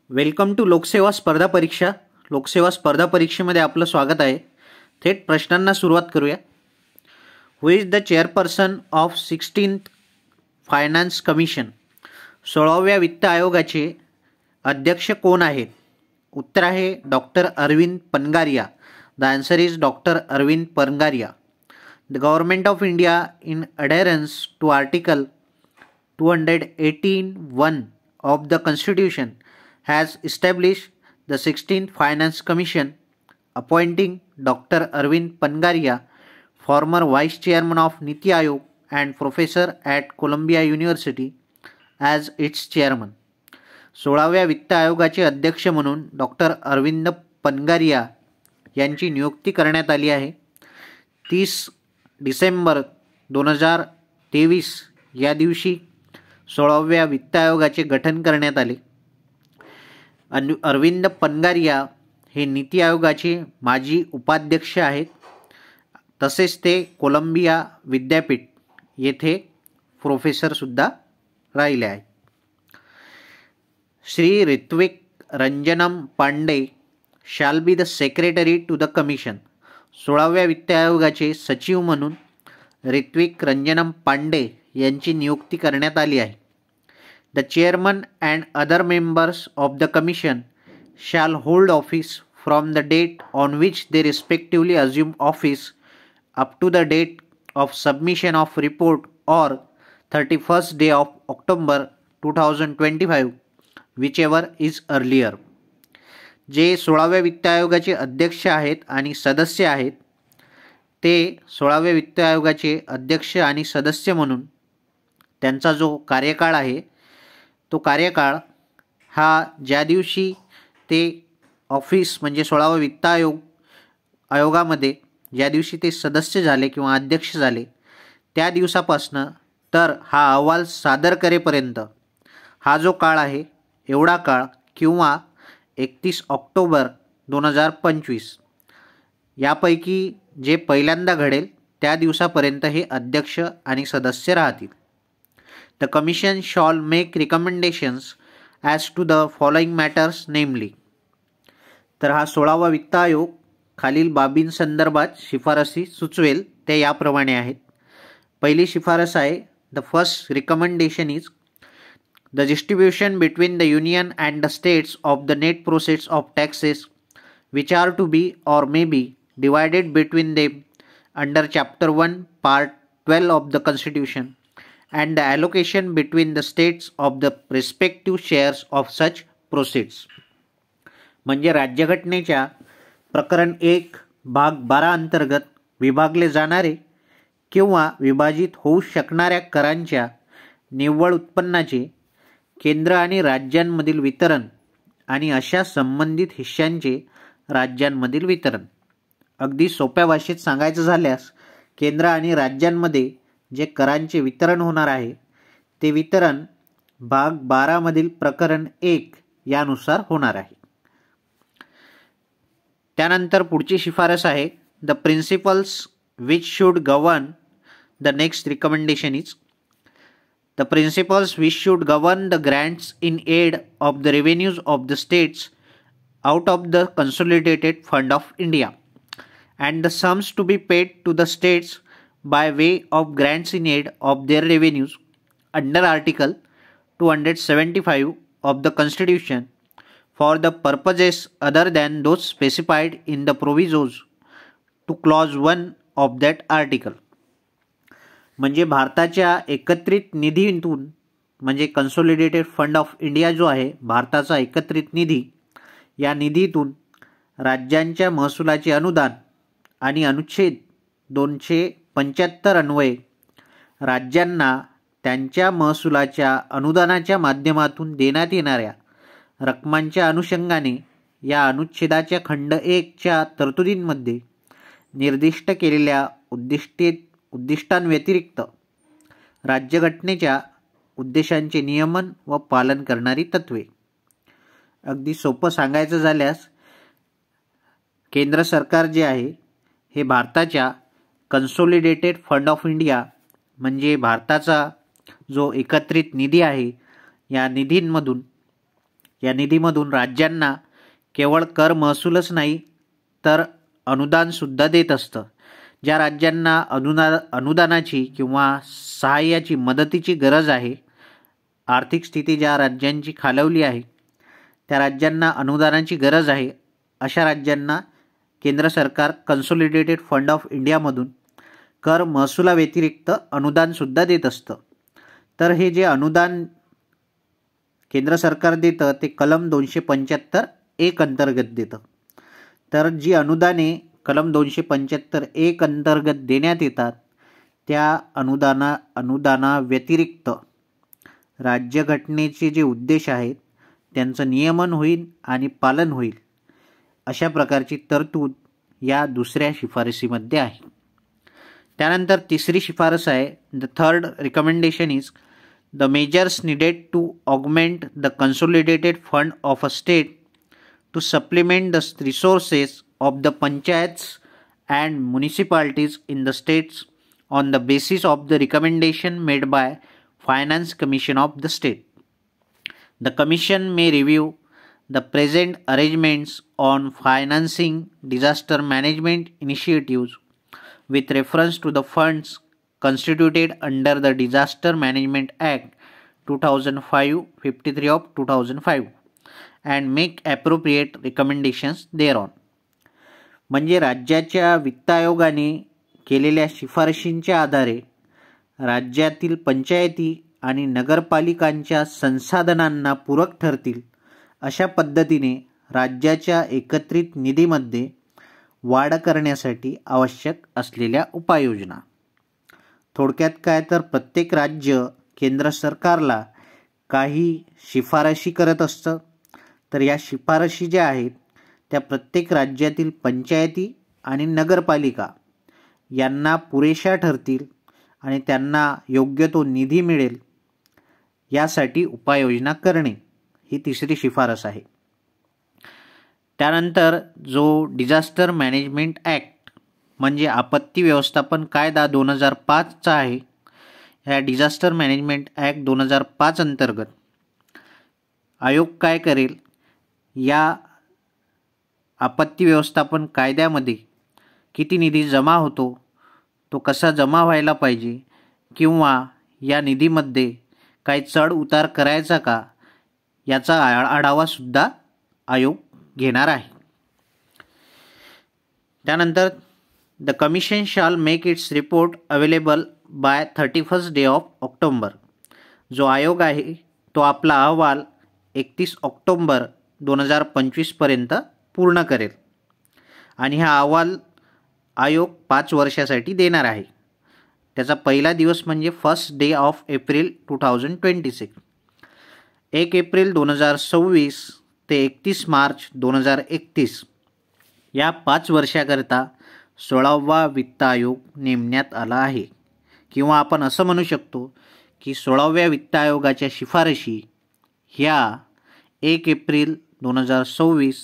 Welcome to लोकसेवा स्पर्धा परीक्षा. लोकसेवा स्पर्धा परीक्षेमध्ये आपलं स्वागत आहे. थेट प्रश्नांना सुरुवात करूया. Who is the chairperson of 16th finance commission? 16व्या वित्त आयोगाचे अध्यक्ष कोण आहेत? उत्तर आहे doctor Arvind Panagariya. The answer is doctor Arvind Panagariya. The government of India in adherence to article 218(1) of the Constitution has established the 16th Finance Commission, appointing Dr. Arvind Pangaria, former Vice Chairman of Niti Aayog and Professor at Columbia University, as its Chairman. 16व्या वित्त आयोगाचे अध्यक्ष म्हणून doctor Arvind पनगारिया यांची नियुक्ती करण्यात आली आहे. 30 डिसेंबर 2023 या दिवशी 16व्या वित्त आयोगाचे गठन करण्यात आले. अरविंद पनगारिया हे नीती आयोगाचे माजी उपाध्यक्ष आहेत. तसेच ते कोलंबिया विद्यापीठ येथे प्रोफेसरसुद्धा राहिले आहेत. Shri Ritvik Ranjanam Pandey shall be the secretary to the commission. 16व्या वित्त आयोगाचे सचिव म्हणून ऋत्विक रंजनम पांडे यांची नियुक्ती करण्यात आली आहे. The chairman and other members of the commission shall hold office from the date on which they respectively assume office up to the date of submission of report or 31st day of October 2025, whichever is earlier. जे 16व्या वित्त आयोगाचे अध्यक्ष आहेत आणि सदस्य आहेत ते 16व्या वित्त आयोगाचे अध्यक्ष आणि सदस्य म्हणून त्यांचा जो कार्यकाळ आहे तो कार्यकाळ हा ज्या दिवशी ते ऑफिस म्हणजे 16वा वित्त आयोगामध्ये ज्या दिवशी ते सदस्य झाले किंवा अध्यक्ष झाले त्या दिवसापासनं तर हा अहवाल सादर करेपर्यंत हा जो काळ आहे एवढा काळ किंवा 31 ऑक्टोबर 2025 यापैकी जे पहिल्यांदा घडेल त्या दिवसापर्यंत हे अध्यक्ष आणि सदस्य राहतील. The Commission shall make recommendations as to the following matters, namely. तर हा 16वा वित्त आयोग खालील बाबींसंदर्भात शिफारसी सुचवेल ते याप्रमाणे आहेत. पहिली शिफारस आहे the first recommendation is the distribution between the union and the states of the net process of taxes which are to be or may be divided between them under chapter 1 part 12 of the constitution and the allocation between the states of the respective shares of such proceeds. म्हणजे राज्यघटनेच्या प्रकरण 1 भाग 12 अंतर्गत विभागले जाणारे किंवा विभाजित होऊ शकणाऱ्या करांच्या निव्वळ उत्पन्नाचे केंद्र आणि राज्यांमधील वितरण आणि अशा संबंधित हिश्श्यांचे राज्यांमधील वितरण. अगदी सोप्या भाषेत सांगायचं झाल्यास केंद्र आणि राज्यांमध्ये जे करांचे वितरण होणार आहे ते वितरण भाग 12 मधील प्रकरण 1 यानुसार होणार आहे. त्यानंतर पुढची शिफारस आहे the principles which should govern the next recommendation is the principles which should govern the grants in aid of the revenues of the states out of the consolidated fund of India and the sums to be paid to the states by way of grants in aid of their revenues under Article 275 of the Constitution for the purposes other than those specified in the provisos to clause 1 of that article. म्हणजे भारताच्या एकत्रित निधीतून म्हणजे consolidated fund of India जो आहे भारताचा एकत्रित निधी या निधीतून राज्यांच्या महसुलाचे अनुदान आणि अनुच्छेद 275 अन्वये राज्यांना त्यांच्या महसुलाच्या अनुदानाच्या माध्यमातून देण्यात येणाऱ्या रकमांच्या अनुषंगाने या अनुच्छेदाच्या खंड 1 च्या तरतुदींमध्ये निर्दिष्ट केलेल्या उद्दिष्टांव्यतिरिक्त राज्यघटनेच्या उद्देशांचे नियमन व पालन करणारी तत्वे. अगदी सोपं सांगायचं झाल्यास केंद्र सरकार जे आहे हे भारताच्या कन्सोलिडेटेड फंड ऑफ इंडिया म्हणजे भारताचा जो एकत्रित निधी आहे या निधींमधून या निधीमधून राज्यांना केवळ कर महसूलच नाही तर अनुदानसुद्धा देत असतं. ज्या राज्यांना अनुदानाची किंवा सहाय्याची मदतीची गरज आहे, आर्थिक स्थिती ज्या राज्यांची खालावली आहे, त्या राज्यांना अनुदानाची गरज आहे, अशा राज्यांना केंद्र सरकार कन्सोलिडेटेड फंड ऑफ इंडियामधून कर महसुलाव्यतिरिक्त अनुदानसुद्धा देत असतं. तर हे जे अनुदान केंद्र सरकार देतं ते कलम 275(1) अंतर्गत देतं. तर जी अनुदाने कलम 275(1) अंतर्गत देण्यात येतात त्या अनुदानाव्यतिरिक्त राज्यघटनेचे जे उद्देश आहेत त्यांचं नियमन होईल आणि पालन होईल अशा प्रकारची तरतूद या दुसऱ्या शिफारसीमध्ये आहे. त्यानंतर तिसरी शिफारस आहे, the third recommendation is the measures needed to augment the consolidated fund of a state to supplement the resources of the panchayats and municipalities in the states on the basis of the recommendation made by finance commission of the state. The Commission may review the present arrangements on financing disaster management initiatives with reference to the funds constituted under the Disaster Management Act 2005 53 of 2005 and make appropriate recommendations thereon. म्हणजे राज्याच्या वित्त आयोगाने केलेल्या शिफारशींच्या आधारे राज्यातील पंचायती आणि नगरपालिकांच्या संसाधनांना पूरक ठरतील अशा पद्धतीने राज्याच्या एकत्रित निधीमध्ये वाढ करण्यासाठी आवश्यक असलेल्या उपाययोजना. थोडक्यात काय तर प्रत्येक राज्य केंद्र सरकारला काही शिफारशी करत असतं. तर या शिफारशी ज्या आहेत त्या प्रत्येक राज्यातील पंचायती आणि नगरपालिका यांना पुरेशा ठरतील आणि त्यांना योग्य तो निधी मिळेल यासाठी उपाययोजना करणे ही तिसरी शिफारस आहे. त्यानंतर जो डिझास्टर मॅनेजमेंट ॲक्ट म्हणजे आपत्ती व्यवस्थापन कायदा 2005चा आहे, या डिझास्टर मॅनेजमेंट ॲक्ट 2005 अंतर्गत आयोग काय करेल, या आपत्ती व्यवस्थापन कायद्यामध्ये किती निधी जमा होतो, तो कसा जमा व्हायला पाहिजे किंवा या निधीमध्ये काही चढ उतार करायचा का याचा आढावासुद्धा आयोग घेणार आहे. त्यानंतर the commission shall make its report available by 31 day of October. जो आयोग आहे तो आपला अहवाल 31 ऑक्टोंबर 2025 पर्यंत पूर्ण करेल आणि हा अहवाल आयोग 5 वर्षासाठी देणार आहे. त्याचा पहिला दिवस म्हणजे 1 डे ऑफ एप्रिल 2026. 1 एप्रिल 2026 ते 31 मार्च 2031 या 5 वर्षाकरता 16वा वित्त आयोग नेमण्यात आला आहे. किंवा आपण असं म्हणू शकतो की 16व्या वित्त आयोगाच्या शिफारशी ह्या 1 एप्रिल 2026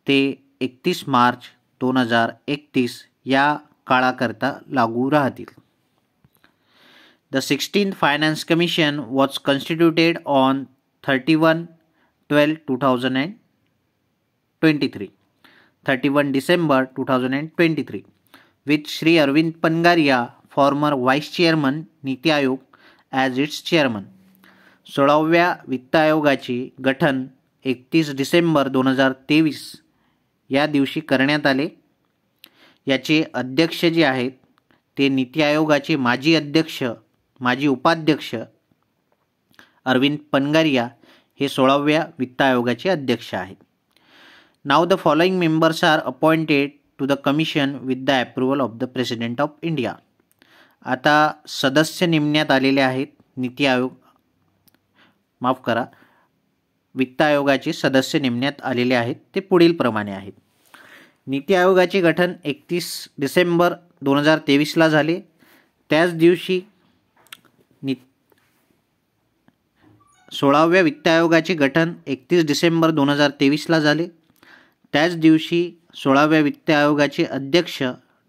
ते 31 मार्च 2031 या काळाकरता लागू राहतील. The 16th Finance Commission was constituted on 31 December 2023 with Shri Arvind Pangaria, former Vice Chairman NITI Aayog as its chairman. 16व्या वित्त आयोगाचे गठन 31 डिसेंबर 2023 या दिवशी करण्यात आले. याचे अध्यक्ष जे आहेत ते नीति आयोगाचे माजी उपाध्यक्ष अरविंद पनगारिया हे 16व्या वित्त आयोगाचे अध्यक्ष आहेत. नाव the following members are appointed to the commission with the approval of the president of India. आता सदस्य नेमण्यात आलेले आहेत. वित्त आयोगाचे सदस्य नेमण्यात आलेले आहेत ते पुढील प्रमाणे आहेत. नीति आयोगाचे गठन 31 डिसेंबर 2023 ला झाले. त्याच दिवशी 16व्या वित्त आयोगाचे गठन 31 डिसेंबर 2023 ला झाले. त्याच दिवशी 16व्या वित्त आयोगाचे अध्यक्ष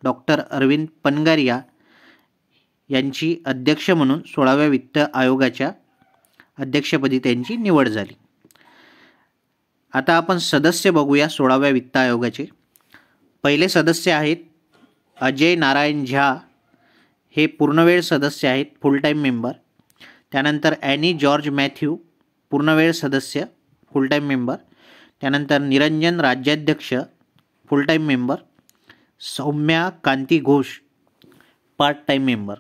डॉक्टर अरविंद पनगारिया यांची अध्यक्ष म्हणून 16व्या वित्त आयोगाच्या अध्यक्षपदी त्यांची निवड झाली. आता आपण सदस्य बघूया 16व्या वित्त आयोगाचे. पहिले सदस्य आहेत अजय नारायण झा, हे पूर्णवेळ सदस्य आहेत, फुल टाईम मेंबर. त्यानंतर ॲनी जॉर्ज मॅथ्यू, पूर्णवेळ सदस्य, फुल टाईम मेंबर. त्यानंतर Niranjan Rajadhyaksha, full time member. Soumya Kanti Ghosh, part time member.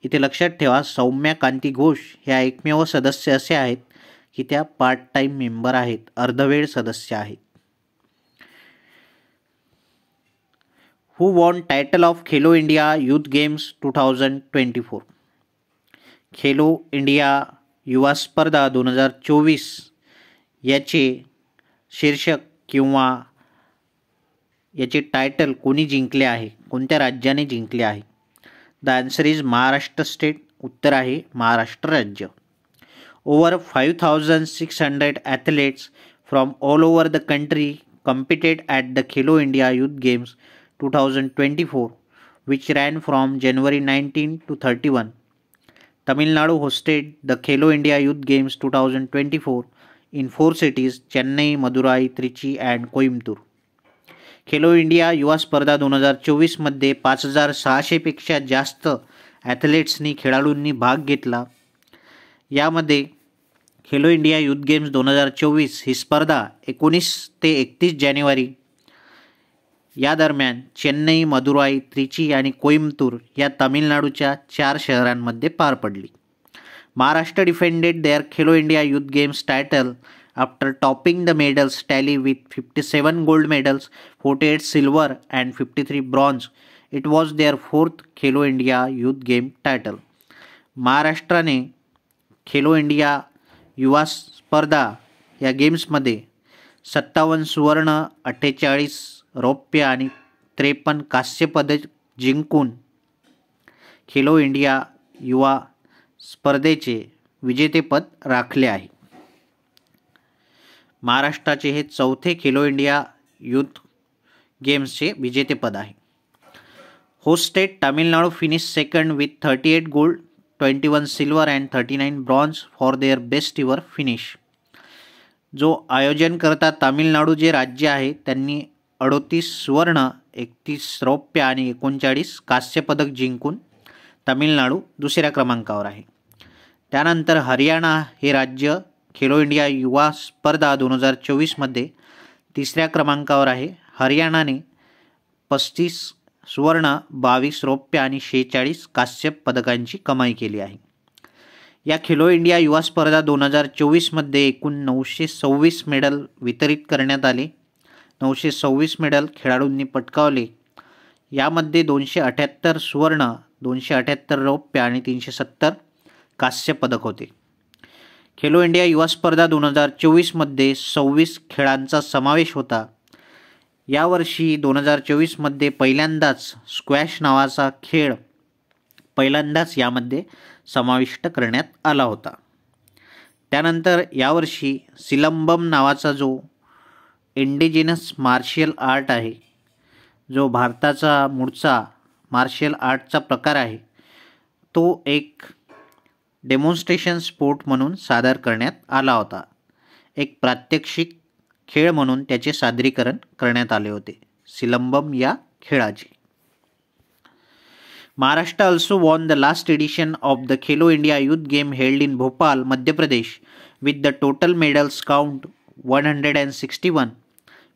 इथे लक्षात ठेवा, सौम्या कांती घोष ह्या एकमेव सदस्य असे आहेत की त्या पार्ट टाईम मेंबर आहेत, अर्धवेळ सदस्य आहेत. Who won title of Khelo India youth games 2024? Khelo India युवा स्पर्धा 2024 याचे शीर्षक किंवा याचे टायटल कोणी जिंकले आहे, कोणत्या राज्याने जिंकले आहे? The answer is Maharashtra state. उत्तर आहे महाराष्ट्र राज्य. Over 5600 athletes from all over the country competed at the Khelo India Youth Games 2024, which ran from January 19 to 31. Tamil Nadu hosted the Khelo India Youth Games 2024 in 4 cities: Chennai, Madurai, Trichy and Coimbatore. Khelo India युवा स्पर्धा 2024 मध्ये 5600 पेक्षा जास्त ॲथलेट्सनी, खेळाडूंनी भाग घेतला. यामध्ये Khelo India youth games 2024 ही स्पर्धा 19 ते 31 जानेवारी या दरम्यान चेन्नई, मदुराई, त्रिची आणि कोइंबतूर या तामिळनाडूच्या 4 शहरांमध्ये पार पडली. महाराष्ट्र defended their Khelo India youth games title after topping the medals tally with 57 gold medals, 48 silver and 53 bronze. It was their 4th Khelo India youth game title. महाराष्ट्राने खेलो इंडिया युवा स्पर्धा या गेम्समध्ये 57 सुवर्ण, 48 रौप्य आणि 53 कांस्य पदक जिंकून खेलो इंडिया युवा स्पर्धेचे विजेतेपद राखले आहे. महाराष्ट्राचे हे 4थे खेलो इंडिया यूथ गेम्सचे विजेतेपद आहे. Host state Tamil Nadu finish second with 38 gold, 21 silver and 39 bronze for their best इवर finish. जो आयोजनकर्ता तामिळनाडू जे राज्य आहे त्यांनी 38 सुवर्ण, 31 रौप्य आणि 39 कांस्य पदक जिंकून तामिळनाडू दुसऱ्या क्रमांकावर आहे. त्यानंतर हरियाणा हे राज्य खेलो इंडिया युवा स्पर्धा 2024 मध्ये 3ऱ्या क्रमांकावर आहे. हरियाणाने 35 सुवर्ण, 22 रौप्य आणि 46 कांस्य पदकांची कमाई केली आहे. या खेलो इंडिया युवा स्पर्धा 2024 मध्ये एकूण 926 मेडल वितरित करण्यात आले. 926 मेडल खेळाडूंनी पटकावले. यामध्ये 278 सुवर्ण, 278 रौप्य आणि 370 कांस्य पदक होते. खेलो इंडिया युवा स्पर्धा 2024 मध्ये 26 खेळांचा समावेश होता. यावर्षी 2024 मध्ये पहिल्यांदाच स्क्वॅश नावाचा खेळ पहिल्यांदाच यामध्ये समाविष्ट करण्यात आला होता. त्यानंतर यावर्षी सिलंबम नावाचा जो इंडिजिनस मार्शियल आर्ट आहे, जो भारताचा मूळचा मार्शियल आर्टचा प्रकार आहे, तो एक डेमॉन्स्ट्रेशन स्पोर्ट म्हणून सादर करण्यात आला होता. एक प्रात्यक्षिक खेळ म्हणून त्याचे सादरीकरण करण्यात आले होते सिलंबम या खेळाचे. Maharashtra also won the last edition of the Khelo India Youth Game held in Bhopal, Madhya Pradesh, with the total medals count 161,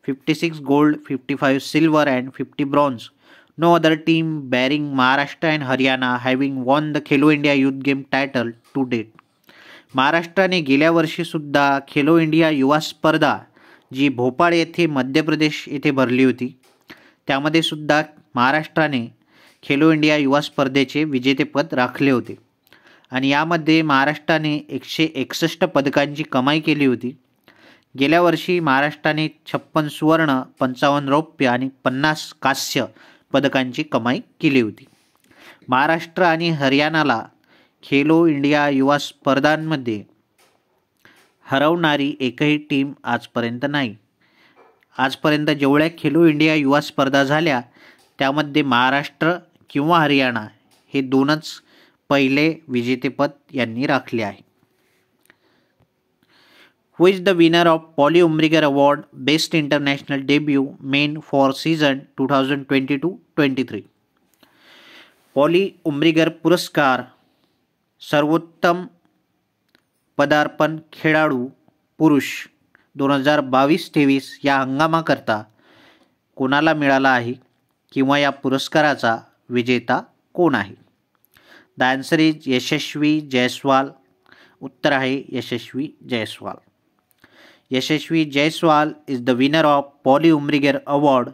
56 gold, 55 silver and 50 bronze. No other team bearing Maharashtra and Haryana having won the Khelo India Youth Game title to date. महाराष्ट्राने गेल्या वर्षी सुद्धा Khelo India युवा स्पर्धा जी भोपाळ येथे मध्य प्रदेश येथे भरली होती, त्यामध्ये सुद्धा महाराष्ट्राने खेलो इंडिया युवा स्पर्धेचे विजेतेपद राखले होते आणि यामध्ये महाराष्ट्राने 161 पदकांची कमाई केली होती. गेल्या वर्षी महाराष्ट्राने 56 सुवर्ण, 55 रौप्य आणि 50 कांस्य पदकांची कमाई केली होती. महाराष्ट्र आणि हरियाणाला खेलो इंडिया युवा स्पर्धांमध्ये हरवणारी एकही टीम आजपर्यंत नाही. आजपर्यंत जेवढ्या खेलो इंडिया युवा स्पर्धा झाल्या त्यामध्ये महाराष्ट्र किंवा हरियाणा हे दोनच पहिले विजेतेपद यांनी राखले आहे. Who is the winner of Polly Umrigar Award Best International Debut Men for Season 2022-23? Poly Umrigar पुरस्कार सर्वोत्तम पदार्पण खेळाडू पुरुष 2022-23 या हंगामाकरता कोणाला मिळाला आहे किंवा या पुरस्काराचा विजेता कोण आहे? The answer is Yashasvi Jaiswal. उत्तर आहे Yashasvi Jaiswal. Yashasvi Jaiswal is the winner of Polly Umrigar award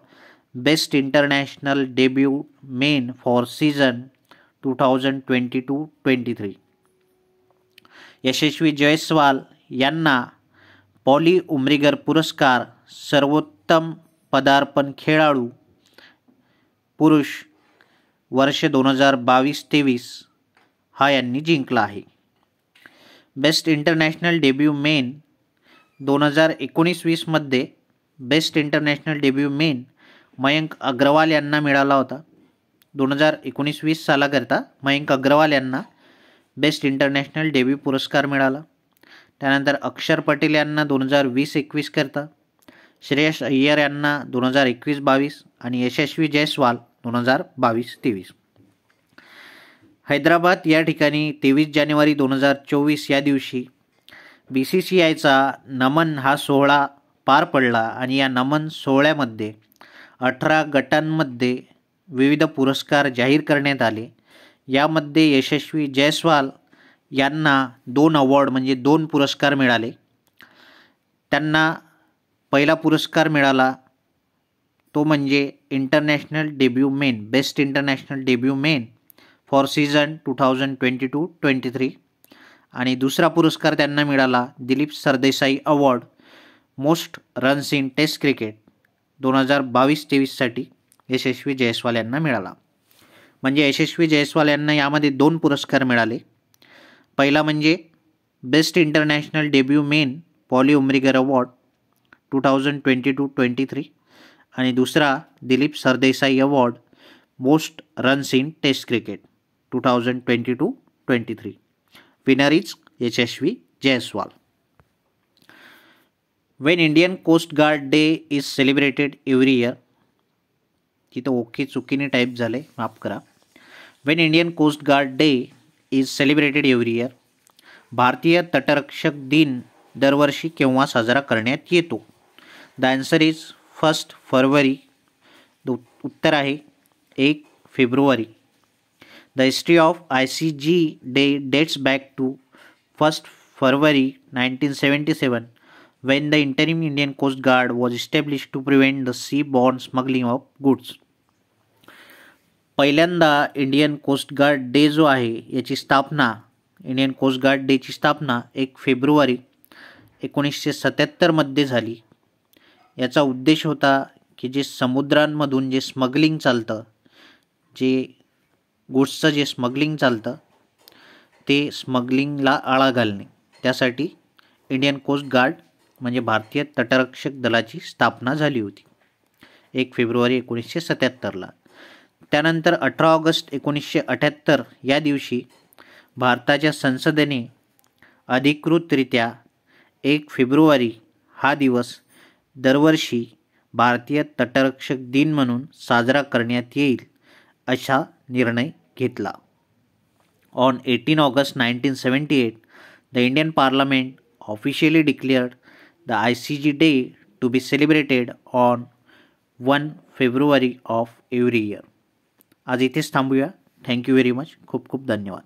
best international debut men for season 2022-23. Yashasvi Jaiswal यांना पॉली उमरीगर पुरस्कार सर्वोत्तम पदार्पण खेळाडू पुरुष वर्ष 2022-23 हा यांनी जिंकला आहे. बेस्ट इंटरनॅशनल डेब्यू मेन 2019-20 मध्ये best international debut men Mayank Agarwal यांना मिळाला होता. 2019-20 सालाकरता मयंक अग्रवाल यांना बेस्ट इंटरनॅशनल डेब्यू पुरस्कार मिळाला. त्यानंतर अक्षर पटेल यांना 2020-21 करता, श्रेयस अय्यर यांना 2021-22 आणि यशस्वी जयस्वाल 2022-23. हैदराबाद या ठिकाणी 23 जानेवारी 2024 या दिवशी BCCIचा नमन हा सोहळा पार पडला आणि या नमन सोहळ्यामध्ये 18 गटांमध्ये विविध पुरस्कार जाहीर करण्यात आले. यामध्ये यशस्वी जयस्वाल यांना 2 अवॉर्ड म्हणजे 2 पुरस्कार मिळाले. त्यांना पहिला पुरस्कार मिळाला तो म्हणजे international debut men best international debut men for season 2022-23 आणि दुसरा पुरस्कार त्यांना मिळाला Dilip Sardesai award most runs in test cricket 2022-23 साठी यशस्वी जयस्वाल यांना मिळाला. म्हणजे यशस्वी जयस्वाल यांना यामध्ये 2 पुरस्कार मिळाले. पहिला म्हणजे best international debut men Polly Umrigar award 2022-23 आणि दुसरा Dilip Sardesai award most runs in test cricket 2022-23. Winner is Yashasvi Jaiswal. When Indian Coast Guard Day is celebrated every year. तिथं ओके चुकीने टाईप झाले, माफ करा. When Indian Coast Guard Day is celebrated every year. भारतीय तटरक्षक दिन दरवर्षी केव्हा साजरा करण्यात येतो? The answer is 1 February. उत्तर आहे 1 फेब्रुवारी. The history of ICG day dates back to 1 February 1977 when the interim Indian Coast Guard was established to prevent the sea-borne smuggling of goods. पहिल्यांदा इंडियन कोस्ट गार्ड डे जो आहे याची स्थापना Indian coast guard डेची स्थापना 1 February 1977 मध्ये झाली. याचा उद्देश होता की जे समुद्रांमधून जे स्मगलिंग चालतं, जे गुड्सचं जे स्मगलिंग चालतं ते स्मगलिंगला आळा घालणे, त्यासाठी इंडियन कोस्ट गार्ड म्हणजे भारतीय तटरक्षक दलाची स्थापना झाली होती 1 फेब्रुवारी 1977ला. त्यानंतर 18 ऑगस्ट 1978 या दिवशी भारताच्या संसदेने अधिकृतरित्या 1 फेब्रुवारी हा दिवस दरवर्षी भारतीय तटरक्षक दिन म्हणून साजरा करण्यात येईल असा निर्णय घेतला. On 18 August 1978 the Indian parliament officially declared the ICG day to be celebrated on 1 February of every year. आज इथेच थांबूया. Thank you very much. खूप खूप धन्यवाद.